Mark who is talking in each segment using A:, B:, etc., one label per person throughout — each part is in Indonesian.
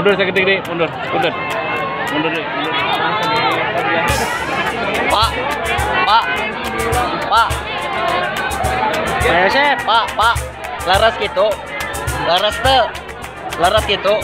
A: Mundur saya gede, mundur. Mundur deh, mundur. Pak.
B: Ayo Chef.
A: Pak. Laras gitu. Laras gitu.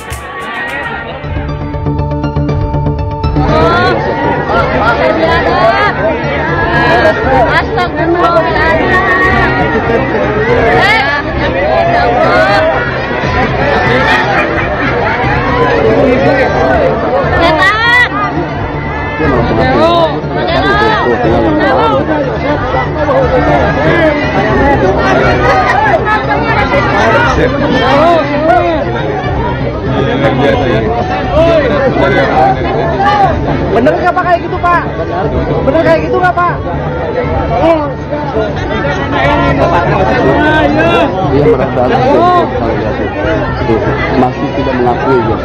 B: Bener nggak Pak kayak gitu Pak? Bener kayak gitu nggak Pak?
C: Dia merasa masih tidak mengakui ya.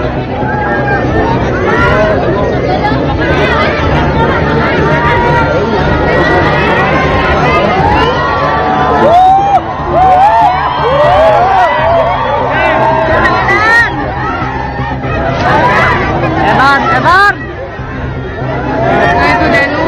B: Edan.
D: Itu Danu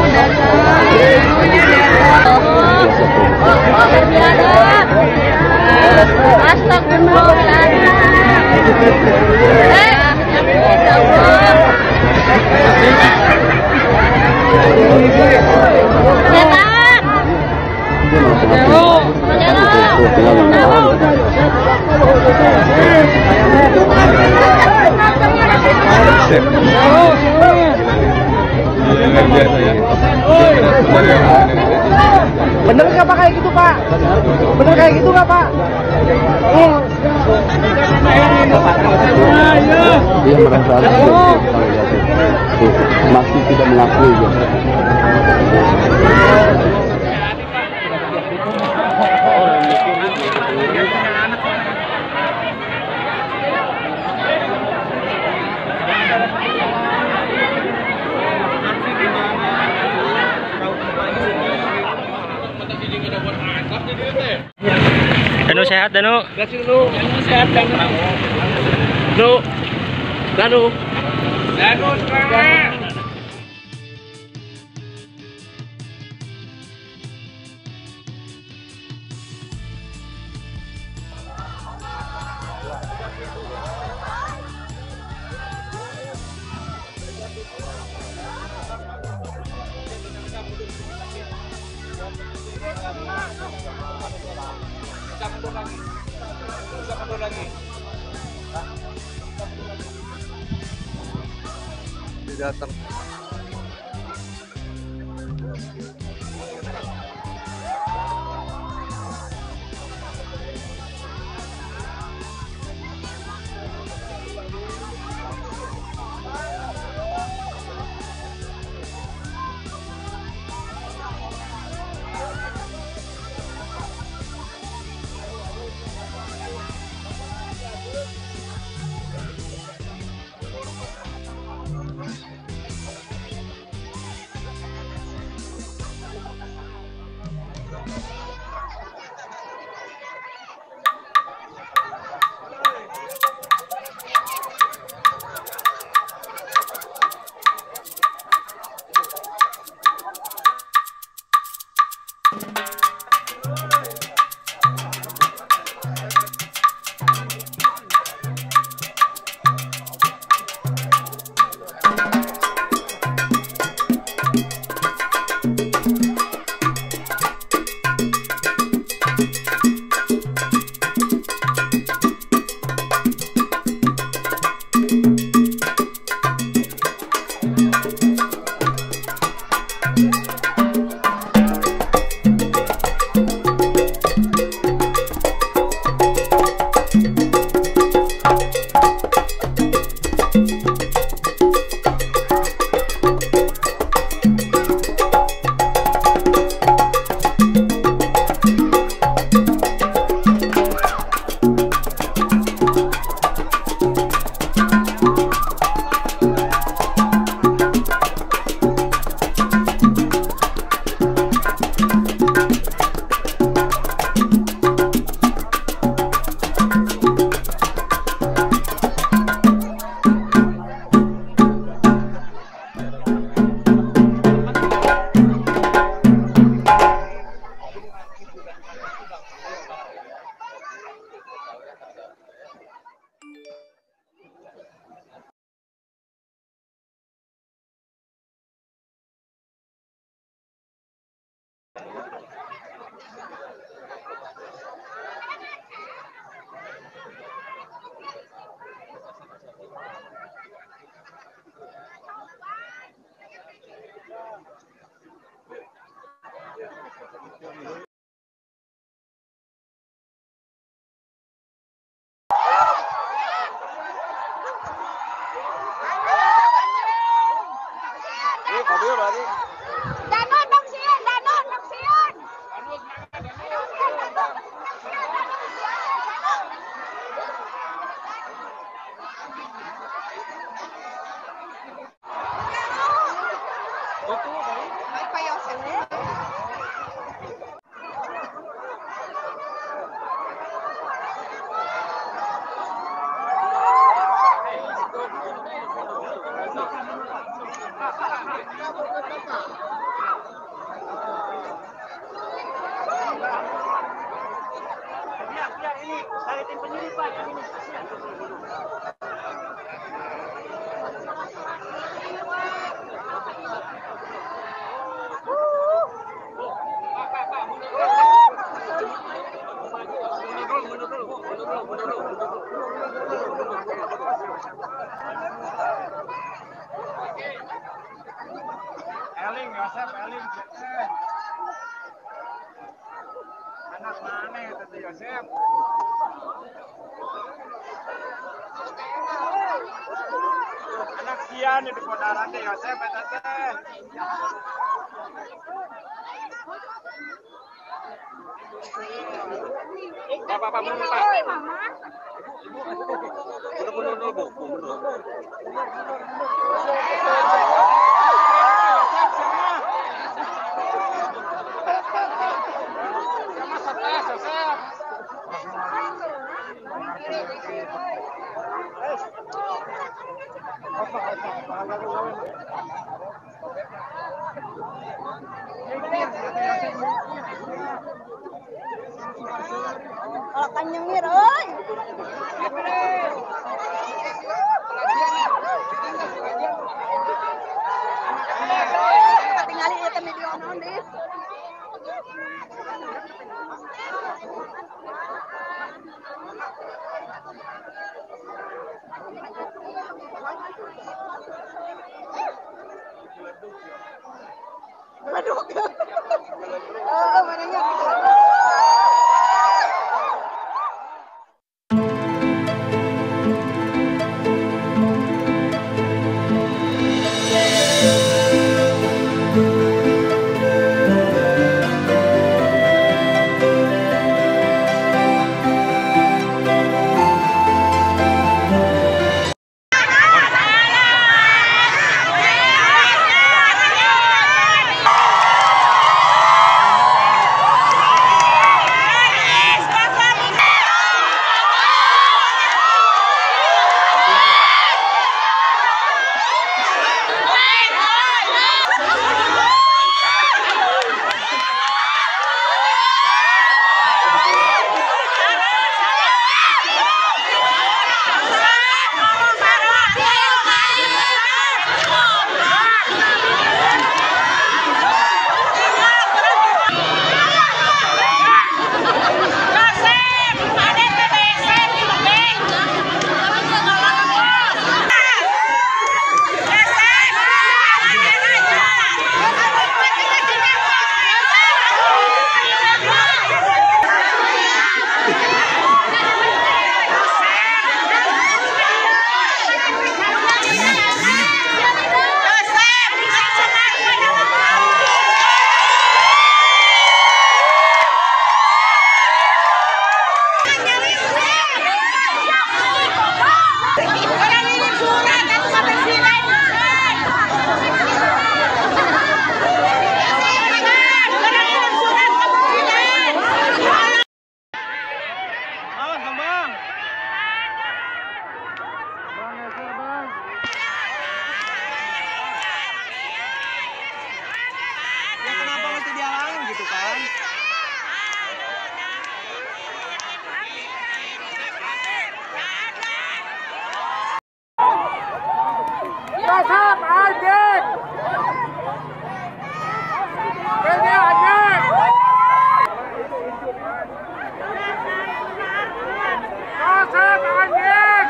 B: Bener nggak Pak kayak gitu Pak? Bener kayak gitu nggak Pak?
C: Dia merasa masih tidak mengakui ya.
B: Danu sehat Danu.
A: Sehat Danu.
C: Datang.
B: Eling, Yosef, Eling. Anak mana itu Yosef? Anak kian itu kodaran deh Yosef, teh. Bapak menurut Pak. Mundur, Bu. Mundur.
D: Kalau kan nyengir, oi. Tinggalin itu video nondis. Waduh. Oh, mananya.
B: Yosef, anjing! Ini anjing! Yosef, anjing!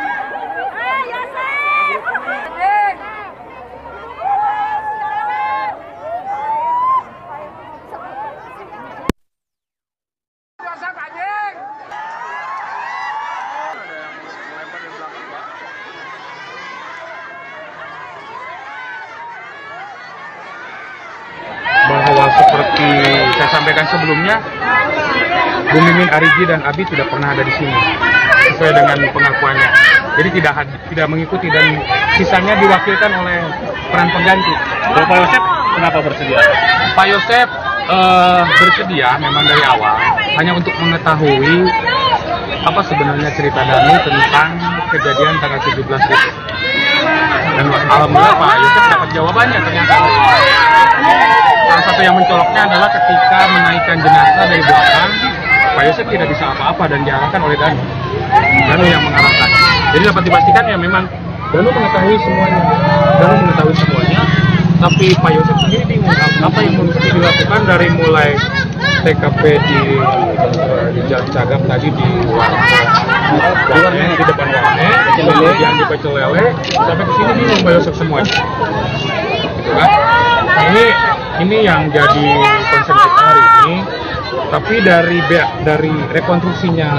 B: Yosef! Anjing! Yosef, anjing!
E: Bahwa seperti saya sampaikan sebelumnya, Bu Mimin, Arigi, dan Abi tidak pernah ada di sini sesuai dengan pengakuannya. Jadi tidak mengikuti dan sisanya diwakilkan oleh peran pengganti.
A: Bapak Yosef kenapa bersedia?
E: Pak Yosep bersedia memang dari awal hanya untuk mengetahui apa sebenarnya cerita Danu tentang kejadian tanggal 17 itu. Dan alhamdulillah Pak Yosep dapat jawabannya ternyata. Salah satu yang mencoloknya adalah ketika menaikkan jenazah dari belakang, Pak Yosep tidak bisa apa-apa dan diarahkan oleh Danu. Danu yang mengarahkan. Jadi dapat dipastikan ya memang Danu mengetahui semuanya. Tapi Pak Yosep sendiri bingung apa yang mesti dilakukan dari mulai TKP di Jalan Cagak tadi di Wane, di depan Wane, kemudian di Pecel Lele, sampai ke sini bingung Pak Yosep semuanya. Gitu kan? Nah, ini yang jadi concern kita hari ini. Tapi dari rekonstruksinya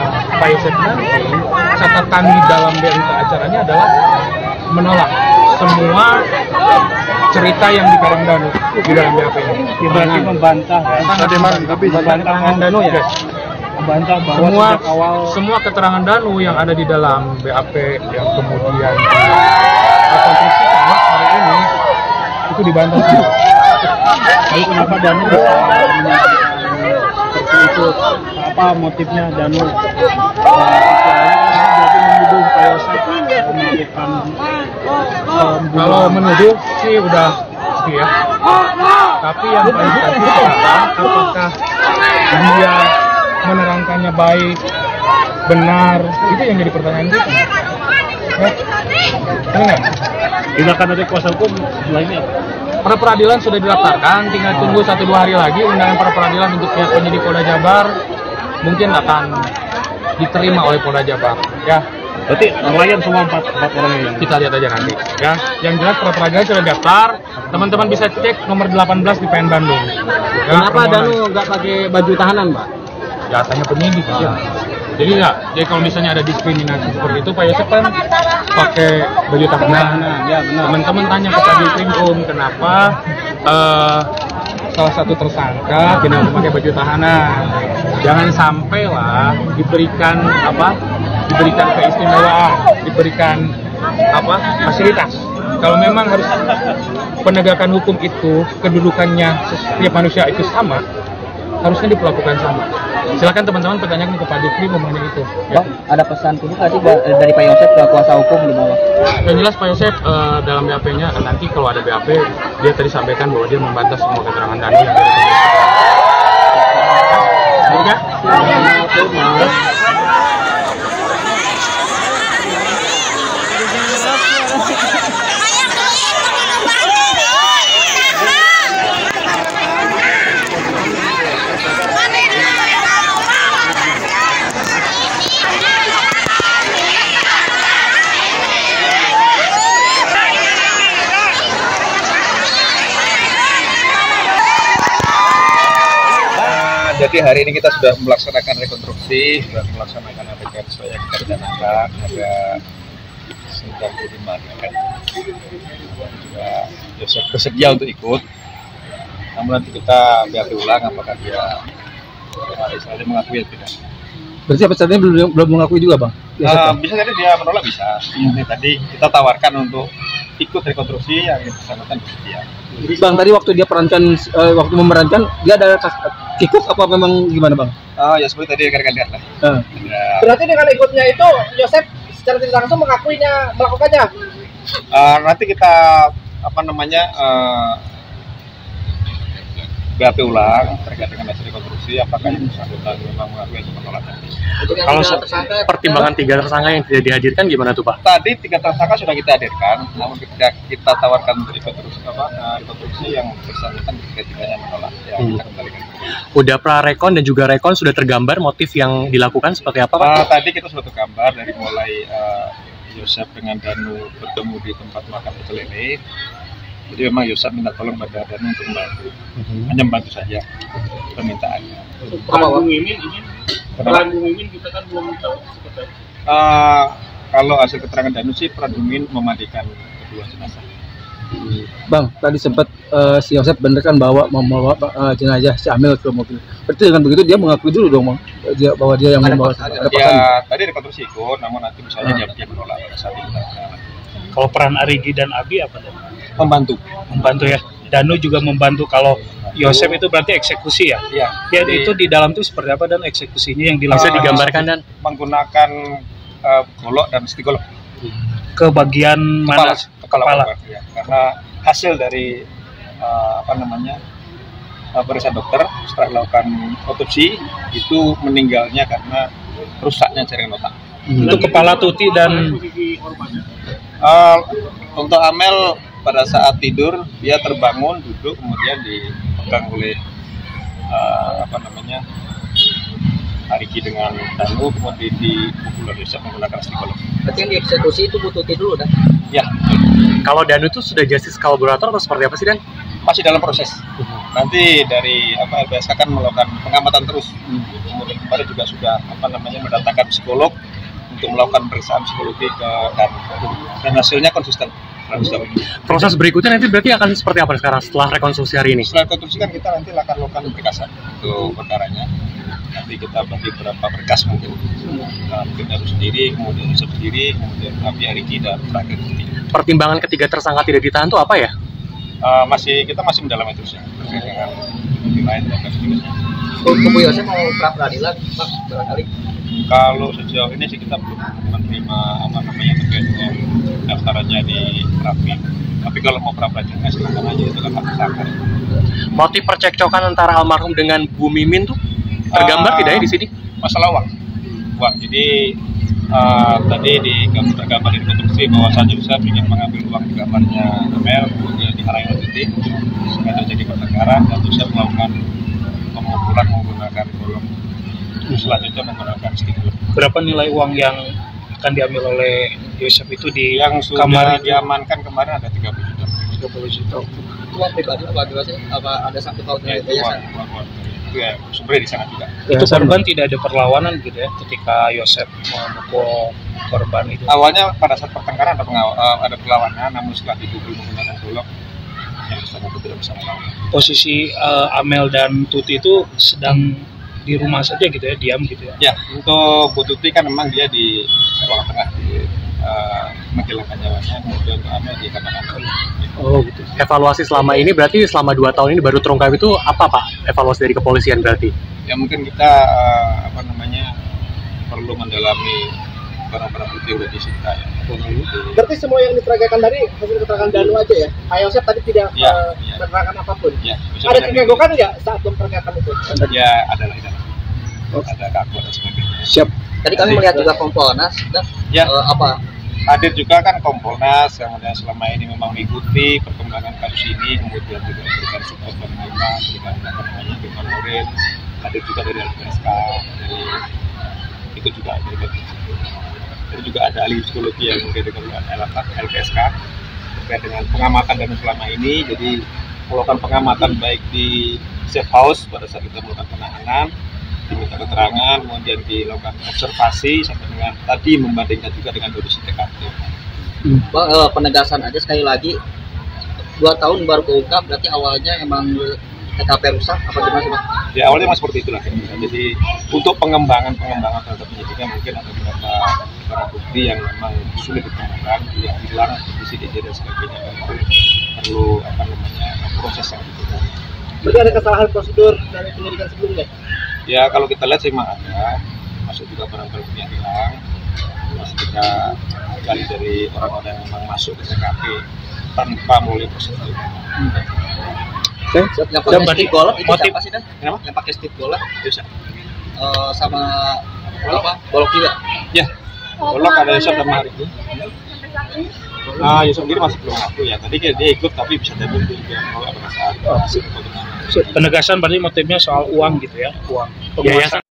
E: Pak Yosep nanti, catatan di dalam berita acaranya adalah menolak semua cerita yang dikarang Danu di dalam BAP ini.
A: Berarti membantah ya?
E: Membantah Danu ya?
A: Membantah bahwa
E: semua keterangan Danu yang ada di dalam BAP yang kemudian rekonstruksikan hari ini itu dibantah semua.
A: Lalu kenapa Danu bisa seperti itu? Apa motifnya Danu? Jadi menuduh Pak Yosep melakukan
E: Kalau menuduh sih udah pasti ya. Tapi yang paling pasti adalah apakah dia menerangkannya baik, benar, itu yang jadi pertanyaan kita. Ya. Enggak?
A: tindakan dari kuasa hukum lainnya?
E: Pra peradilan sudah didaftarkan, tinggal tunggu 1-2 hari lagi undangan pra peradilan untuk pihak penyidik Polda Jabar mungkin akan diterima oleh Polda Jabar. Ya.
A: Berarti nelayan semua 4 orang ini.
E: Kita lihat aja nanti. Ya, yang jelas pra peradilan sudah daftar. Teman-teman bisa cek nomor 18 di PN Bandung. Ya,
B: Kenapa Danu nggak pakai baju tahanan, Pak?
E: Ya, tanya penyidik ya. Jadi ya, jadi kalau misalnya ada diskriminasi seperti itu, Pak Yosep kan pakai baju tahanan.
B: Ya, benar.
E: Teman-teman tanya ke Kadif Krimum kenapa salah satu tersangka tidak memakai baju tahanan. Jangan sampai lah diberikan keistimewaan, diberikan fasilitas. Kalau memang harus penegakan hukum itu kedudukannya setiap manusia itu sama, harusnya diperlakukan sama. Silakan teman-teman pertanyakan ke Pak Dikri mengenai itu.
B: Bang, ada pesan tuh nggak sih dari Pak Yosep ke kuasa hukum di bawah?
E: Yang jelas Pak Yosep dalam BAP-nya nanti kalau ada BAP dia tadi sampaikan bahwa dia membantah semua keterangan Danu yang ada. Oke?
C: Jadi hari ini kita sudah melaksanakan rekonstruksi, sudah melaksanakan adegan sesuai yang kita rencanakan, ada 95 kan. Juga Yosep bersedia untuk ikut. Namun nanti kita BAP ulang apakah dia istilahnya mengakui atau tidak.
B: Berarti apa saat ini belum mengakui juga, Bang?
C: Bisa tadi dia menolak bisa. Ini tadi kita tawarkan untuk ikut rekonstruksi yang bersangkutan bersedia.
B: Bang, tadi waktu dia waktu memerankan dia ada kikuk apa memang gimana, Bang?
C: Ya seperti tadi rekan-rekan lihat lah. Ya.
B: Berarti dengan ikutnya itu Yosep secara tidak langsung melakukannya.
C: Nanti kita BAP ulang terkait dengan hasil rekonstruksi apakah yang bersangkutan memang mengakui atau menolak.
A: Kalau pertimbangan 3 tersangka yang tidak dihadirkan gimana tuh Pak?
C: Tadi 3 tersangka sudah kita hadirkan, namun ketika kita tawarkan rekonstruksi yang bersangkutan ketiganya menolak. Ya, kita kembalikan.
A: Udah prarekon dan juga rekon sudah tergambar motif yang dilakukan seperti apa Pak?
C: Tadi kita sudah tergambar dari mulai Yosep dengan Danu bertemu di tempat makan Pecel Lele. Jadi memang Yosep minta tolong pada Danu untuk membantu, hanya membantu saja permintaannya.
A: Peran Bung Mimin kita kan belum tahu seperti
C: kalau hasil keterangan Danu sih peran Bung Mimin memandikan kedua jenazah.
B: Bang, tadi sempat si Yosep bener kan membawa jenazah si Amel ke mobil. Berarti dengan begitu dia mengakui dulu dong, Bang, bahwa dia yang membawa.
C: Ya, tadi rekonstruksi ikut, namun nanti misalnya dia menolak pada saat itu.
A: Kalau peran Arigi dan Abi apa?
C: Membantu
A: Ya.
E: Danu juga membantu kalau Yosep itu berarti eksekusi ya?
C: Iya.
E: Ya itu di dalam tuh seperti apa dan eksekusinya yang
A: Bisa
E: dilakukan
A: digambarkan dan
C: Menggunakan golok dan stigolok.
E: ke bagian mana? Kepala.
C: korban, ya. Karena hasil dari pemeriksaan dokter setelah melakukan otopsi itu meninggalnya karena rusaknya jaringan otak.
E: Itu kepala Tuti dan
C: Untuk Amel pada saat tidur dia terbangun duduk kemudian dipegang oleh Ariki dengan Danu kemudian dipukul oleh Yosep menggunakan psikolog.
F: Berarti yang dieksekusi itu butuh dulu dah.
C: Ya,
A: kalau Danu itu sudah justice collaborator atau seperti apa sih Dan?
C: masih dalam proses. Nanti dari LPSK kan melakukan pengamatan terus. Kemudian kemarin juga sudah mendatangkan psikolog untuk melakukan pemeriksaan psikologi ke Danu dan hasilnya konsisten.
A: Proses berikutnya nanti berarti akan seperti apa sekarang setelah rekonstruksi hari ini?
C: Setelah rekonstruksi kan kita nanti akan melakukan berkasan untuk perkaranya. Nanti kita bagi beberapa berkas mungkin. Mungkin Danu sendiri, kemudian Yosep sendiri, kemudian Ariki dan terakhir Tuti.
A: Pertimbangan ketiga tersangka tidak ditahan itu apa ya?
C: Kita masih mendalami terus ya terkait dengan bukti lain dan sebagainya.
F: Kubu Yosep mau pra peradilan, Pak, barangkali.
C: Kalau sejauh ini sih kita belum menerima terkait dengan daftarannya di Rapi. Tapi kalau mau pra peradilan silakan aja, itu kan hak tersangka.
A: Motif percekcokan antara almarhum dengan Bu Mimin tuh tergambar tidak ya di sini?
C: Masalah uang. Jadi tadi tergambar di rekonstruksi bahwa saja bisa ingin mengambil uang di kamarnya Amel, kemudian dihalangi oleh Tuti sehingga terjadi pertengkaran dan bisa melakukan pemukulan menggunakan golok. Selanjutnya menggunakan stiker.
E: berapa nilai uang yang akan diambil oleh Yosep itu di
C: Yang sudah
E: kamar itu?
C: diamankan kemarin ada 30 juta.
E: 30 juta.
F: Itu uang pribadi apa gimana sih? Apa ada sangkut pautnya
C: Itu
F: yayasan?
C: itu ya sebenarnya di sana juga.
E: Itu korban tidak ada perlawanan gitu ya ketika Yosep memukul korban itu.
C: Awalnya pada saat pertengkaran ada perlawanan, namun setelah dipukul menggunakan golok yang bersangkutan tidak bisa melawan.
E: Posisi Amel dan Tuti itu sedang di rumah saja gitu ya, diam gitu ya.
C: Ya, untuk Bu Tuti kan memang dia di ruang tengah di menghilangkan nyawanya, kemudian untuk Amel di kamar anak.
A: Oh gitu. Evaluasi selama ini berarti selama 2 tahun ini baru terungkap itu apa Pak? Evaluasi dari kepolisian berarti?
C: Ya mungkin kita perlu mendalami barang-barang bukti yang sudah disita ya.
G: Berarti semua yang diperagakan tadi hasil keterangan Danu aja ya? Pak Yosep tadi tidak
C: Ya,
G: menerangkan apapun?
C: Ya,
G: Ada kegagokan nggak saat memperagakan itu?
C: Ya, ada lah. Ada kaku dan sebagainya.
B: Siap.
F: Tadi kami melihat juga Kompolnas dan
C: Ya.
F: apa
C: Hadir juga kan Kompolnas yang selama ini memang mengikuti perkembangan kasus ini, kemudian juga memberikan support pemerintah, memberikan dukungan moral. Hadir juga dari LPSK, itu juga ada. Jadi juga ada ahli psikologi yang mungkin dengan LPSK terkait dengan pengamatan dan selama ini. Jadi melakukan pengamatan baik di safe house pada saat kita melakukan penahanan, diminta keterangan, kemudian dilakukan observasi sampai dengan tadi membandingkan juga dengan kondisi TKP.
F: Bang, penegasan aja sekali lagi 2 tahun baru keungkap, berarti awalnya emang TKP rusak apa gimana sih Bang?
C: Ya awalnya masih seperti itulah. Jadi untuk pengembangan terhadap penyidikan mungkin ada beberapa barang bukti yang memang sulit ditemukan, yang hilang di CDJ dan sebagainya, perlu proses yang dilakukan.
G: Berarti ada kesalahan prosedur dari penyidikan sebelumnya?
C: Ya kalau kita lihat sih memang ada, masuk juga barang-barang yang hilang, masih kita gali dari orang-orang yang memang masuk ke TKP tanpa melalui prosedur.
F: Yang pakai stick golok itu
E: motif-
F: siapa sih Dan?
C: Kenapa?
F: Yang pakai stick golok
C: Bisa.
F: sama apa? Golok juga.
C: Ya, golok ada Yosep dan Ariki. Yosep sendiri masih belum ngaku ya. Tadi dia ikut tapi bisa jadi dia kalau pada saat
E: Penegasan berarti motifnya soal uang gitu ya, uang.
A: Yayasan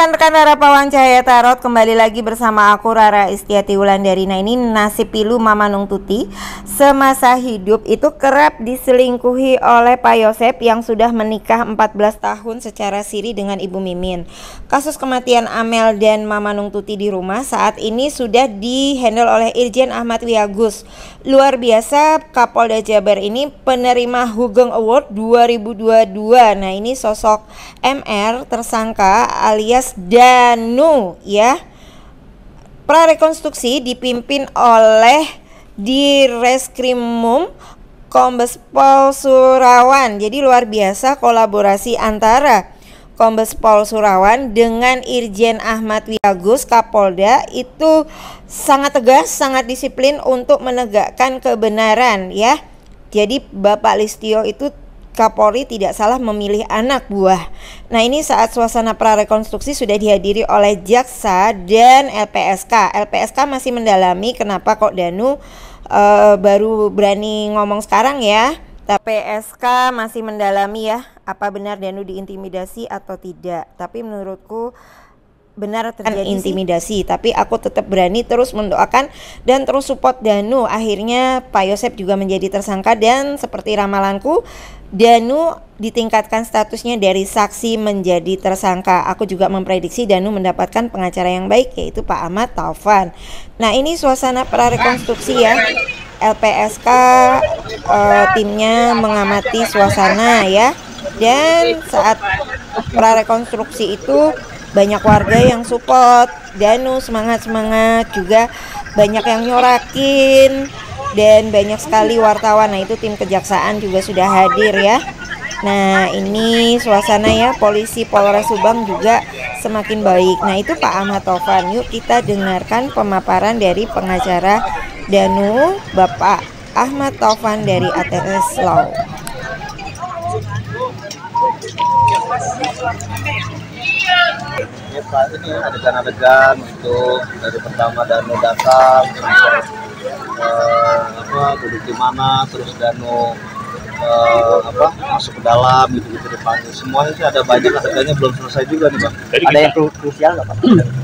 H: rekan-rekan Harapawan Cahaya Tarot, kembali lagi bersama aku Rara Istiati Wulandari. Nah, ini nasib pilu Mama Nung Tuti semasa hidup itu kerap diselingkuhi oleh Pak Yosep yang sudah menikah 14 tahun secara siri dengan Ibu Mimin. Kasus kematian Amel dan Mama Nung Tuti di rumah saat ini sudah dihandle oleh Irjen Ahmad Wiyagus. Luar biasa, Kapolda Jabar ini penerima Hugeng Award 2022. Nah, ini sosok MR tersangka alias Danu ya. Prarekonstruksi dipimpin oleh Direskrimum Kombes Pol Surawan. Jadi luar biasa kolaborasi antara Kombes Pol Surawan dengan Irjen Ahmad Wiyagus Kapolda itu sangat tegas, sangat disiplin untuk menegakkan kebenaran ya. Jadi Bapak Listio itu Kapolri tidak salah memilih anak buah. Nah, ini saat suasana prarekonstruksi sudah dihadiri oleh jaksa dan LPSK. LPSK masih mendalami kenapa kok Danu baru berani ngomong sekarang ya. Tapi LPSK masih mendalami ya, apa benar Danu diintimidasi atau tidak. Tapi menurutku benar terjadi intimidasi, tapi aku tetap berani terus mendoakan dan terus support Danu. Akhirnya Pak Yosep juga menjadi tersangka dan seperti ramalanku Danu ditingkatkan statusnya dari saksi menjadi tersangka. Aku juga memprediksi Danu mendapatkan pengacara yang baik yaitu Pak Ahmad Taufan. Nah, ini suasana prarekonstruksi ya. LPSK timnya mengamati suasana ya. Dan saat prarekonstruksi itu banyak warga yang support Danu, semangat-semangat, juga banyak yang nyorakin dan banyak sekali wartawan. Nah, itu tim kejaksaan juga sudah hadir ya. Nah, ini suasana ya, polisi Polres Subang juga semakin baik. Nah, itu Pak Ahmad Taufan. Yuk kita dengarkan pemaparan dari pengacara Danu, Bapak Ahmad Taufan dari ATS Law.
C: Ini adegan-adegan itu dari pertama Danu datang, duduk di mana, terus Danu masuk ke dalam gitu dipanggil. Semuanya sih ada banyak adegannya belum selesai juga nih Bang. Ada yang krusial nggak Pak?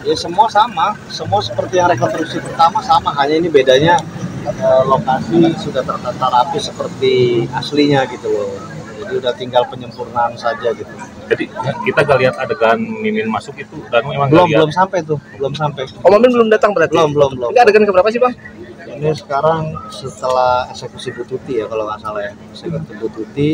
C: Ya semua sama, semua seperti yang rekonstruksi pertama sama, hanya ini bedanya lokasi sudah tertata rapi seperti aslinya gitu loh. Jadi udah tinggal penyempurnaan saja gitu.
E: Jadi kita gak lihat adegan Mimin masuk itu dan memang
C: belum sampai tuh, belum sampai.
G: Oh, Mimin belum datang berarti?
C: Belum.
G: Ini adegan keberapa sih Bang?
C: Ini sekarang setelah eksekusi Bu Tuti ya kalau nggak salah ya, eksekusi Bu Tuti,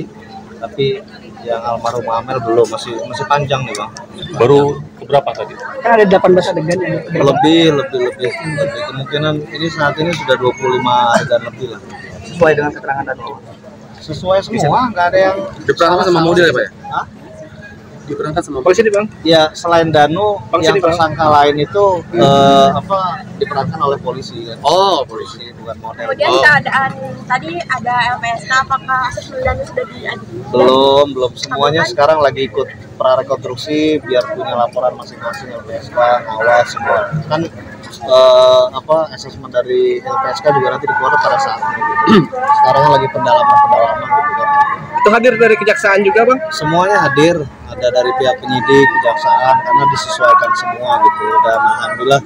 C: tapi yang almarhum Amel belum, masih panjang nih Bang.
E: Baru keberapa tadi?
G: Kan ada 18 adegan ya.
C: Lebih kemungkinan ini saat ini sudah 25 adegan lebih lah.
G: Sesuai dengan keterangan Danu.
C: Sesuai semua, nggak ada yang
B: diperankan sama model ya Pak ya?
C: Hah?
B: Diperankan sama
G: polisi nih Bang?
C: Ya selain Danu, yang tersangka lain itu diperankan oleh polisi kan?
B: Oh, polisi
C: bukan model.
D: Kemudian keadaan tadi ada LPSK, apakah asesmen Danu sudah diajukan?
C: Belum semuanya sekarang lagi ikut prarekonstruksi biar punya laporan masing-masing LPSK, ngawas semua kan. Asesmen dari LPSK juga nanti dikeluarkan pada saatnya gitu. Sekarang lagi pendalaman gitu kan.
G: Itu hadir dari kejaksaan juga Bang?
C: Semuanya hadir, ada dari pihak penyidik, kejaksaan, karena disesuaikan semua gitu. Dan alhamdulillah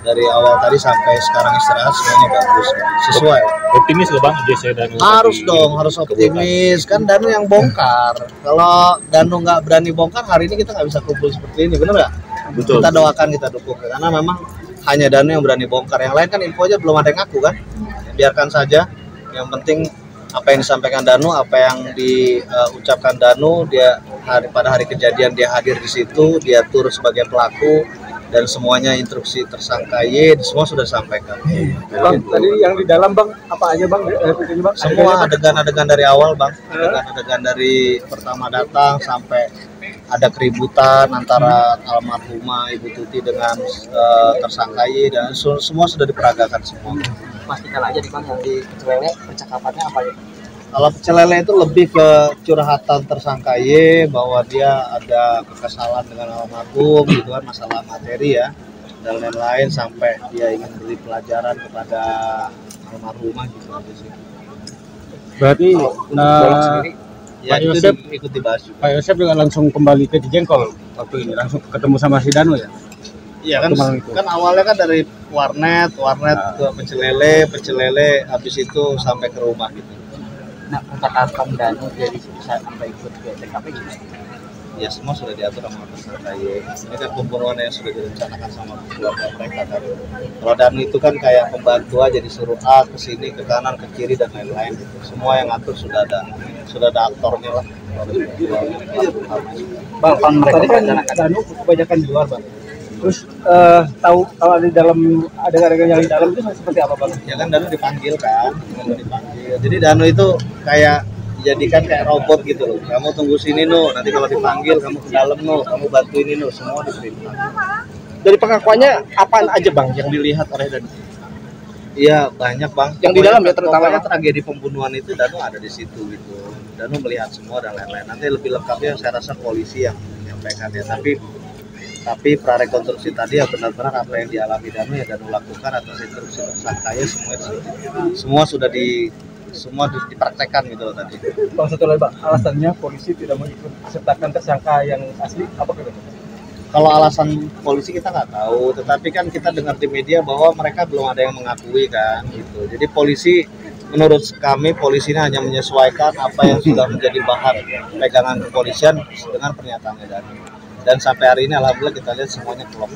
C: dari awal tadi sampai sekarang istirahat semuanya bagus, sesuai.
E: Optimis loh Bang, JC Danu.
C: Harus dong, harus optimis. Kan Danu yang bongkar. Kalau Danu nggak berani bongkar, hari ini kita nggak bisa kumpul seperti ini, bener nggak?
E: Betul.
C: Kita doakan, kita dukung, karena memang hanya Danu yang berani bongkar. Yang lain kan info aja belum ada yang ngaku kan. Biarkan saja. Yang penting apa yang disampaikan Danu, apa yang diucapkan Danu, dia pada hari kejadian dia hadir di situ, dia turut sebagai pelaku dan semuanya instruksi tersangka Y semua sudah disampaikan.
G: Bang, tadi yang di dalam Bang apa aja Bang?
C: Semua adegan-adegan dari awal Bang, adegan-adegan dari pertama datang sampai ada keributan antara almarhumah Ibu Tuti dengan tersangka Y dan semua sudah diperagakan semua.
F: Pastikan aja di Bang yang di Pecelele percakapannya apa ya?
C: Kalau Pecelele itu lebih ke curhatan tersangka Y bahwa dia ada kekesalan dengan almarhum gitu kan, masalah materi ya dan lain-lain sampai dia ingin beri pelajaran kepada almarhumah gitu aja sih.
B: Berarti
C: Ya
B: Pak
C: itu
B: Yosep,
C: ikut dibahas juga.
B: Pak Yosep juga langsung kembali ke Cijengkol waktu ini, langsung ketemu sama si Danu ya.
C: Iya kan,
B: Waktu malam itu.
C: kan awalnya kan dari warnet ke pecel lele, habis itu sampai ke rumah gitu.
F: Nah, percakapan Danu dari bisa sampai ikut ke TKP gimana?
C: Ya semua sudah diatur sama peserta ya. Ini kan pembunuhan yang sudah direncanakan sama keluarga mereka kan. Kalau Danu itu kan kayak pembantu aja, disuruh A ke sini, ke kanan, ke kiri dan lain-lain gitu. Semua yang ngatur sudah ada aktornya lah.
B: Bang, tadi kan Danu kebanyakan di luar, Bang. Terus tahu kalau ada di dalam adegan yang di dalam itu seperti apa, Bang?
C: Ya kan Danu dipanggil kan, Jadi Danu itu kayak jadikan kayak robot gitu loh. Kamu tunggu sini no, nanti kalau dipanggil kamu ke dalam no, kamu bantu ini no, semua diperintah.
G: Dari pengakuannya apaan aja bang yang dilihat oleh Danu?
C: Iya banyak bang.
G: Yang di dalam ya terutama.
C: Pokoknya tragedi pembunuhan itu Danu ada di situ gitu. Danu melihat semua dan lain-lain. Nanti lebih lengkapnya saya rasa polisi yang menyampaikan ya. Tapi prarekonstruksi tadi ya benar-benar apa yang dialami Danu ya Danu lakukan atas instruksi tersangkanya semua dipraktekkan gitu loh tadi.
B: Bang, satu lagi, Bang, alasannya polisi tidak mau ikut sertakan tersangka yang asli apa gitu?
C: Kalau alasan polisi kita nggak tahu, tetapi kan kita dengar di media bahwa mereka belum ada yang mengakui kan gitu. Jadi polisi, menurut kami polisi ini hanya menyesuaikan apa yang sudah menjadi bahan pegangan kepolisian dengan pernyataannya dan sampai hari ini alhamdulillah kita lihat semuanya klop.